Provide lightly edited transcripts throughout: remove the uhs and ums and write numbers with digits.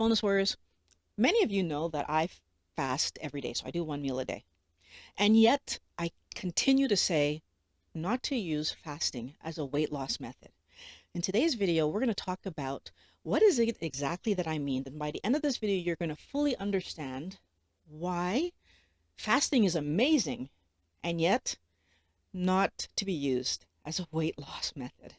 Wellness Warriors, many of you know that I fast every day, so I do one meal a day. And yet, I continue to say not to use fasting as a weight loss method. In today's video, we're going to talk about what is it exactly that I mean. And by the end of this video, you're going to fully understand why fasting is amazing and yet not to be used as a weight loss method.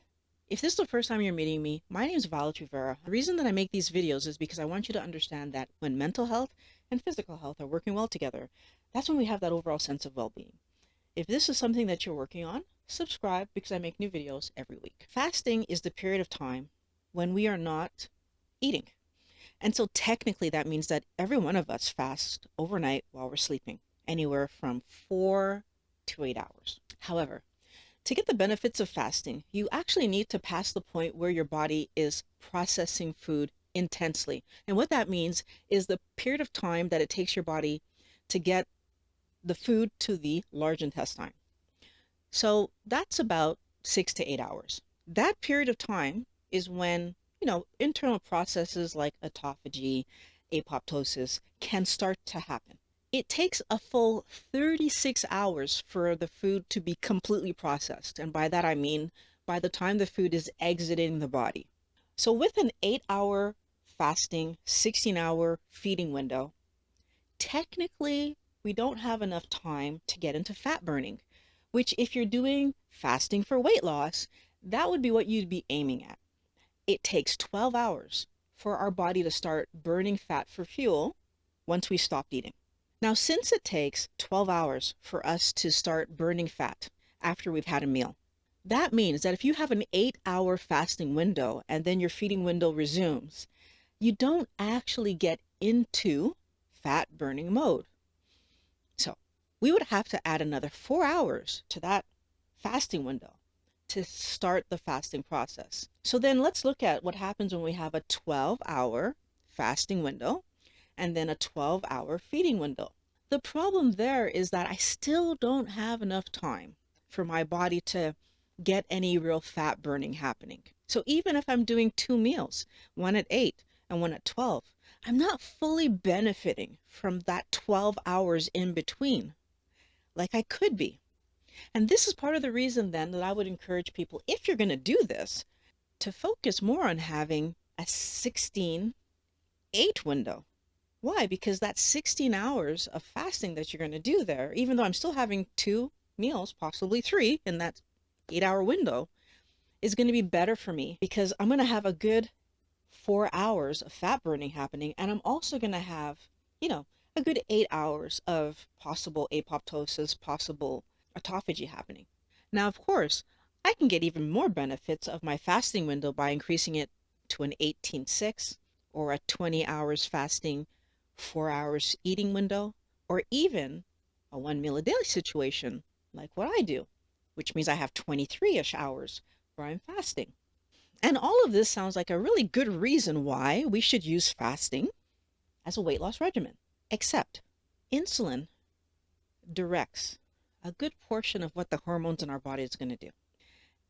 If this is the first time you're meeting me, my name is Vala Trivera. The reason that I make these videos is because I want you to understand that when mental health and physical health are working well together, that's when we have that overall sense of well-being. If this is something that you're working on, subscribe because I make new videos every week. Fasting is the period of time when we are not eating. And so technically that means that every one of us fasts overnight while we're sleeping, anywhere from 4 to 8 hours. However, to get the benefits of fasting, you actually need to pass the point where your body is processing food intensely. And what that means is the period of time that it takes your body to get the food to the large intestine. So that's about 6 to 8 hours. That period of time is when, internal processes like autophagy, apoptosis can start to happen. It takes a full 36 hours for the food to be completely processed. And by that, I mean by the time the food is exiting the body. So with an 8-hour fasting, 16-hour feeding window, technically, we don't have enough time to get into fat burning, which if you're doing fasting for weight loss, that would be what you'd be aiming at. It takes 12 hours for our body to start burning fat for fuel once we stopped eating. Now, since it takes 12 hours for us to start burning fat after we've had a meal, that means that if you have an 8-hour fasting window and then your feeding window resumes, you don't actually get into fat burning mode. So we would have to add another 4 hours to that fasting window to start the fasting process. So then let's look at what happens when we have a 12-hour fasting window and then a 12-hour feeding window. The problem there is that I still don't have enough time for my body to get any real fat burning happening. So even if I'm doing 2 meals, one at 8 and one at 12, I'm not fully benefiting from that 12 hours in between like I could be. And this is part of the reason then that I would encourage people, if you're going to do this, to focus more on having a 16-8 window. Why? Because that 16 hours of fasting that you're going to do there, even though I'm still having 2 meals, possibly 3 in that 8-hour window, is going to be better for me because I'm going to have a good 4 hours of fat burning happening. And I'm also going to have, a good 8 hours of possible apoptosis, possible autophagy happening. Now, of course, I can get even more benefits of my fasting window by increasing it to an 18-6 or a 20 hours fasting, 4 hours eating window, or even a 1 meal a day situation like what I do, which means I have 23-ish hours where I'm fasting. And all of this sounds like a really good reason why we should use fasting as a weight loss regimen. Except insulin directs a good portion of what the hormones in our body is going to do.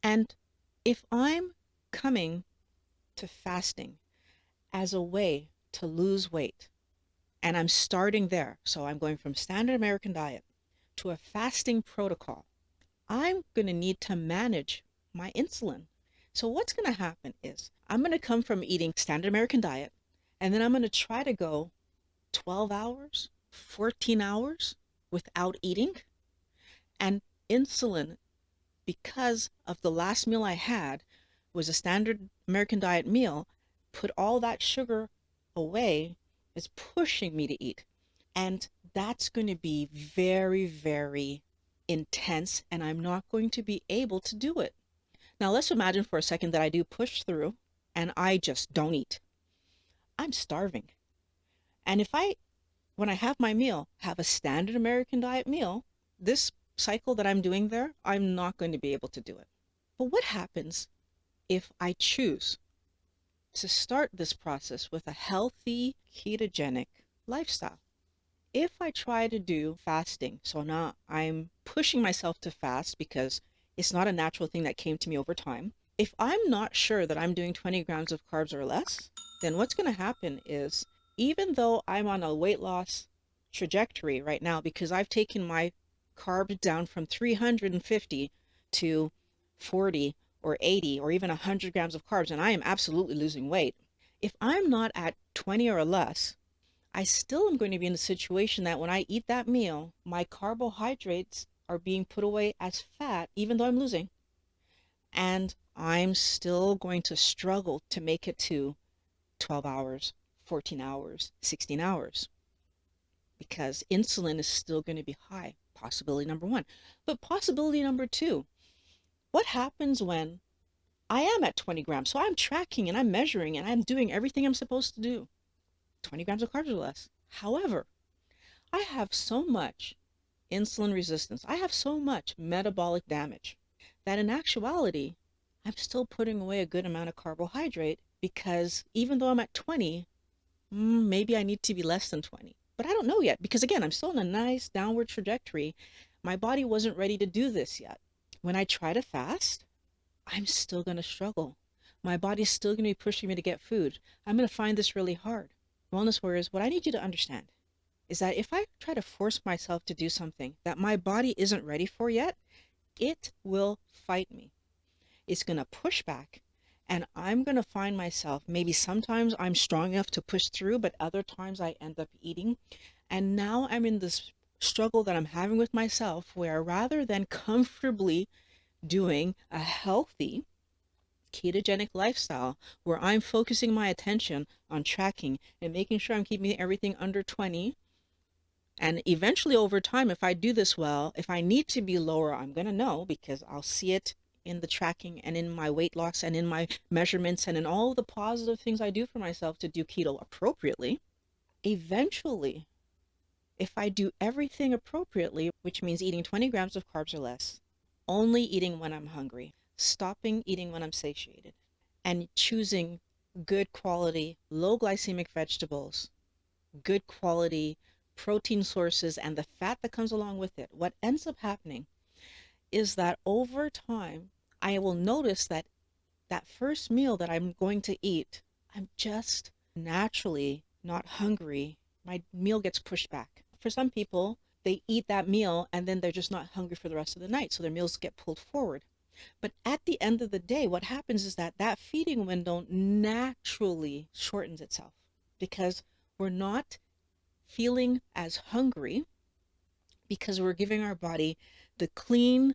And if I'm coming to fasting as a way to lose weight, and I'm starting there, so I'm going from standard American diet to a fasting protocol, I'm going to need to manage my insulin. So what's going to happen is I'm going to come from eating standard American diet, and then I'm going to try to go 12 hours, 14 hours without eating. And insulin, because of the last meal I had was a standard American diet meal, put all that sugar away, is pushing me to eat. And that's going to be very, very intense, and I'm not going to be able to do it. Now, let's imagine for a second that I do push through and I just don't eat. I'm starving. And if when I have my meal, have a standard American diet meal, this cycle that I'm doing there, I'm not going to be able to do it. But what happens if I choose to start this process with a healthy ketogenic lifestyle? If I try to do fasting, so now I'm pushing myself to fast because it's not a natural thing that came to me over time. If I'm not sure that I'm doing 20 grams of carbs or less, then what's going to happen is, even though I'm on a weight loss trajectory right now because I've taken my carbs down from 350 to 40 or 80 or even 100 grams of carbs, and I am absolutely losing weight. If I'm not at 20 or less, I still am going to be in a situation that when I eat that meal, my carbohydrates are being put away as fat, even though I'm losing. And I'm still going to struggle to make it to 12 hours, 14 hours, 16 hours, because insulin is still going to be high. Possibility number one. But possibility number two, what happens when I am at 20 grams? So I'm tracking and I'm measuring and I'm doing everything I'm supposed to do. 20 grams of carbs or less. However, I have so much insulin resistance, I have so much metabolic damage that in actuality, I'm still putting away a good amount of carbohydrate because even though I'm at 20, maybe I need to be less than 20. But I don't know yet because, again, I'm still on a nice downward trajectory. My body wasn't ready to do this yet. When I try to fast, I'm still going to struggle. My body's still going to be pushing me to get food. I'm going to find this really hard. Wellness warriors, what I need you to understand is that if I try to force myself to do something that my body isn't ready for yet, it will fight me. It's going to push back, and I'm going to find myself, maybe sometimes I'm strong enough to push through, but other times I end up eating. And now I'm in this struggle that I'm having with myself where rather than comfortably doing a healthy ketogenic lifestyle where I'm focusing my attention on tracking and making sure I'm keeping everything under 20, and eventually over time, if I do this well, if I need to be lower, I'm going to know because I'll see it in the tracking and in my weight loss and in my measurements and in all the positive things I do for myself to do keto appropriately. Eventually, if I do everything appropriately, which means eating 20 grams of carbs or less, only eating when I'm hungry, stopping eating when I'm satiated, and choosing good quality, low glycemic vegetables, good quality protein sources, and the fat that comes along with it, what ends up happening is that over time, I will notice that that first meal that I'm going to eat, I'm just naturally not hungry. My meal gets pushed back. For some people, they eat that meal and then they're just not hungry for the rest of the night. So their meals get pulled forward. But at the end of the day, what happens is that that feeding window naturally shortens itself because we're not feeling as hungry because we're giving our body the clean,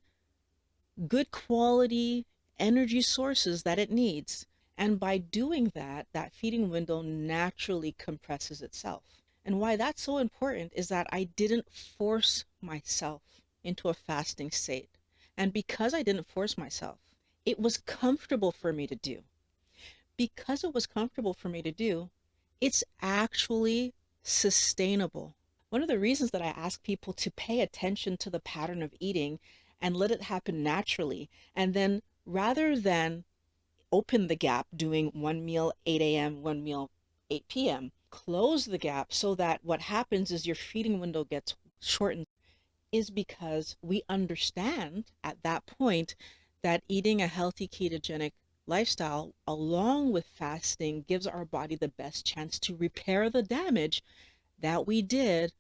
good quality energy sources that it needs. And by doing that, that feeding window naturally compresses itself. And why that's so important is that I didn't force myself into a fasting state. And because I didn't force myself, it was comfortable for me to do. Because it was comfortable for me to do, it's actually sustainable. One of the reasons that I ask people to pay attention to the pattern of eating and let it happen naturally, and then rather than open the gap doing one meal 8 a.m., one meal 8 p.m., close the gap so that what happens is your feeding window gets shortened, is because we understand at that point that eating a healthy ketogenic lifestyle along with fasting gives our body the best chance to repair the damage that we did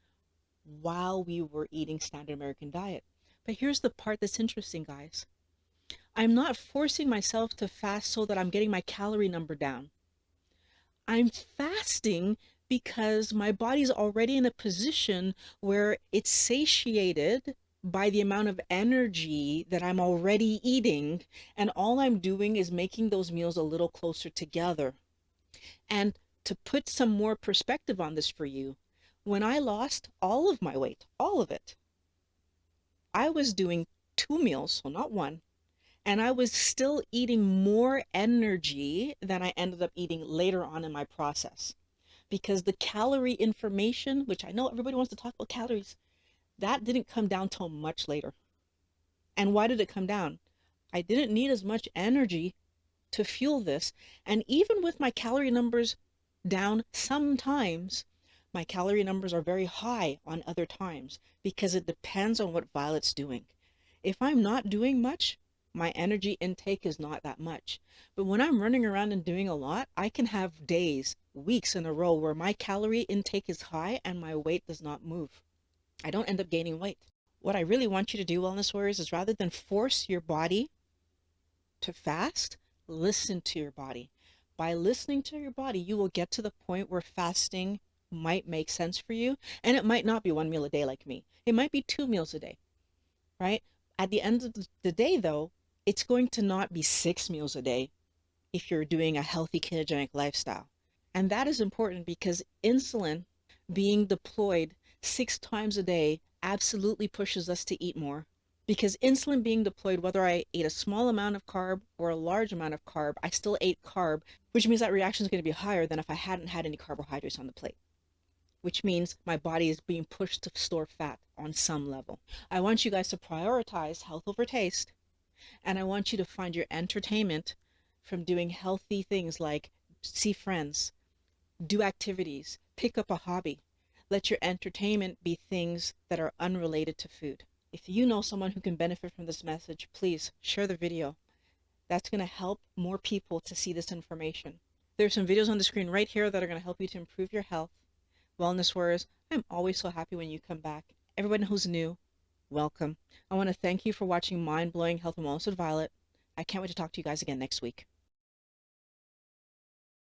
while we were eating standard American diet. But here's the part that's interesting, guys. I'm not forcing myself to fast so that I'm getting my calorie number down. I'm fasting because my body's already in a position where it's satiated by the amount of energy that I'm already eating, and all I'm doing is making those meals a little closer together. And to put some more perspective on this for you, when I lost all of my weight, all of it, I was doing two meals, so not one, and I was still eating more energy than I ended up eating later on in my process. Because the calorie information, which I know everybody wants to talk about calories, that didn't come down till much later. And why did it come down? I didn't need as much energy to fuel this. And even with my calorie numbers down sometimes, my calorie numbers are very high on other times because it depends on what Violet's doing. If I'm not doing much, My energy intake is not that much. But when I'm running around and doing a lot, I can have days, weeks in a row where my calorie intake is high and my weight does not move. I don't end up gaining weight. What I really want you to do, Wellness Warriors, is rather than force your body to fast, listen to your body. By listening to your body, you will get to the point where fasting might make sense for you. And it might not be one meal a day like me, it might be 2 meals a day, right? At the end of the day, though, it's going to not be 6 meals a day if you're doing a healthy ketogenic lifestyle. And that is important because insulin being deployed 6 times a day absolutely pushes us to eat more. Because insulin being deployed, whether I ate a small amount of carb or a large amount of carb, I still ate carb, which means that reaction is going to be higher than if I hadn't had any carbohydrates on the plate, which means my body is being pushed to store fat on some level. I want you guys to prioritize health over taste, and I want you to find your entertainment from doing healthy things like see friends, do activities, pick up a hobby. Let your entertainment be things that are unrelated to food. If you know someone who can benefit from this message, please share the video. That's going to help more people to see this information. There's some videos on the screen right here that are going to help you to improve your health. Wellness Warriors, I'm always so happy when you come back. Everyone who's new, welcome. I want to thank you for watching Mind Blowing Health and Wellness with Violet. I can't wait to talk to you guys again next week.